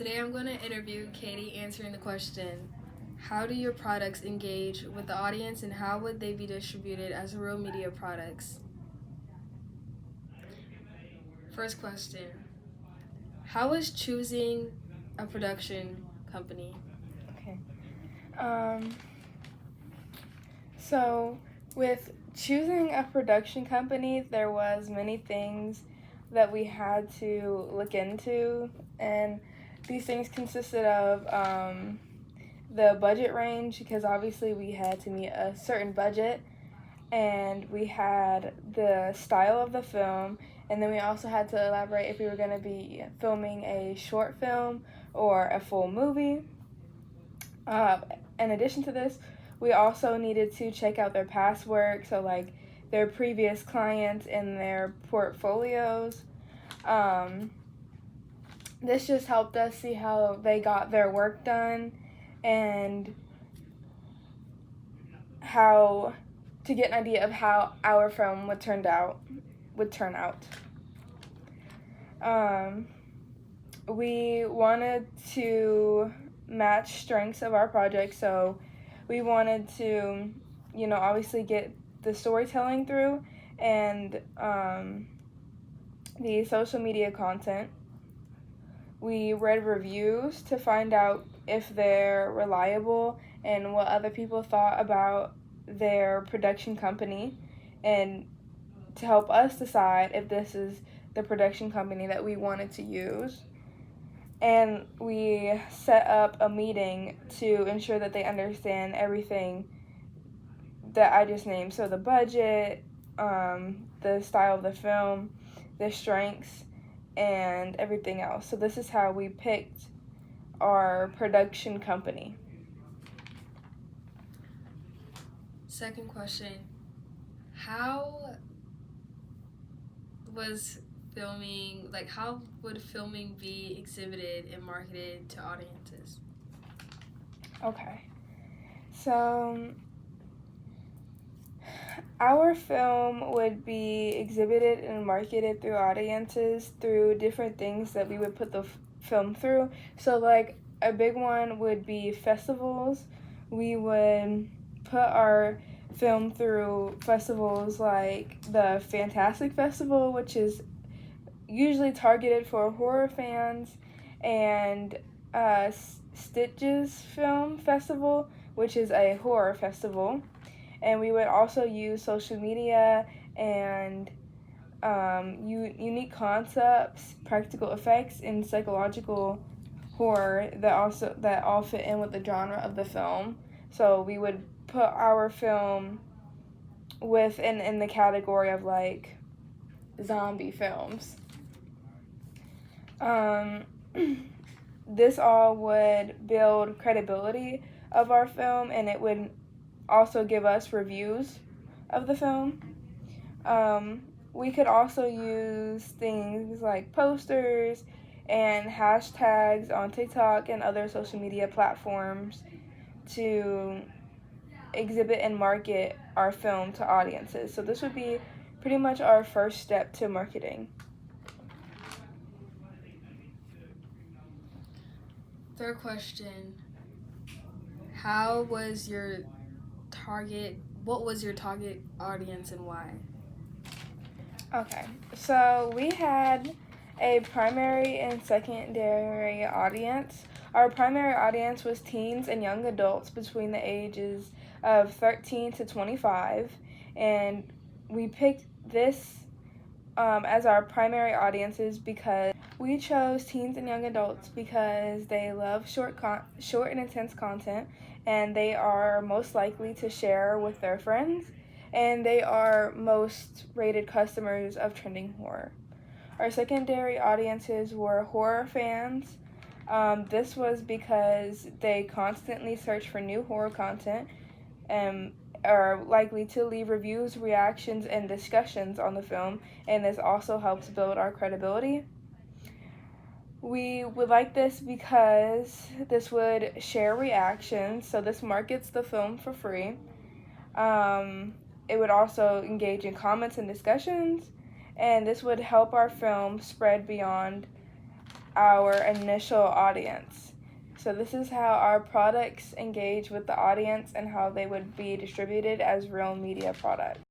Today I'm going to interview Katie answering the question, how do your products engage with the audience and how would they be distributed as real media products? First question, how was choosing a production company? Okay. Um, so with choosing a production company, there was many things that we had to look into, and these things consisted of the budget range, because obviously we had to meet a certain budget, and we had the style of the film, and then we also had to elaborate if we were going to be filming a short film or a full movie. Uh, in addition to this, we also needed to check out their past work, so like their previous clients and their portfolios. Um, this just helped us see how they got their work done and how to get an idea of how our film would turn out. Um, we wanted to match strengths of our project, so we wanted to, obviously get the storytelling through and the social media content. We read reviews to find out if they're reliable and what other people thought about their production company, and to help us decide if this is the production company that we wanted to use. And we set up a meeting to ensure that they understand everything that I just named. So the budget, the style of the film, the strengths, and everything else. So this is how we picked our production company. Second question, how was how would filming be exhibited and marketed to audiences? Okay. So our film would be exhibited and marketed through audiences through different things that we would put the film through. So, like, a big one would be festivals. We would put our film through festivals like the Fantastic Festival, which is usually targeted for horror fans, and Stitches Film Festival, which is a horror festival. And we would also use social media and unique concepts, practical effects, and psychological horror that all fit in with the genre of the film. So we would put our film in the category of like zombie films. Um, this all would build credibility of our film, and it would also give us reviews of the film. Um, we could also use things like posters and hashtags on TikTok and other social media platforms to exhibit and market our film to audiences. So this would be pretty much our first step to marketing. Third question, how was your what was your target audience and why? Okay, so we had a primary and secondary audience. Our primary audience was teens and young adults between the ages of 13 to 25, and we picked this as our primary audiences because we chose teens and young adults because they love short and intense content, and they are most likely to share with their friends, and they are most rated customers of trending horror. Our secondary audiences were horror fans. This was because they constantly search for new horror content and are likely to leave reviews, reactions, and discussions on the film, and this also helps build our credibility. We would like this because this would share reactions, so this markets the film for free. It would also engage in comments and discussions, and this would help our film spread beyond our initial audience. So this is how our products engage with the audience and how they would be distributed as real media products.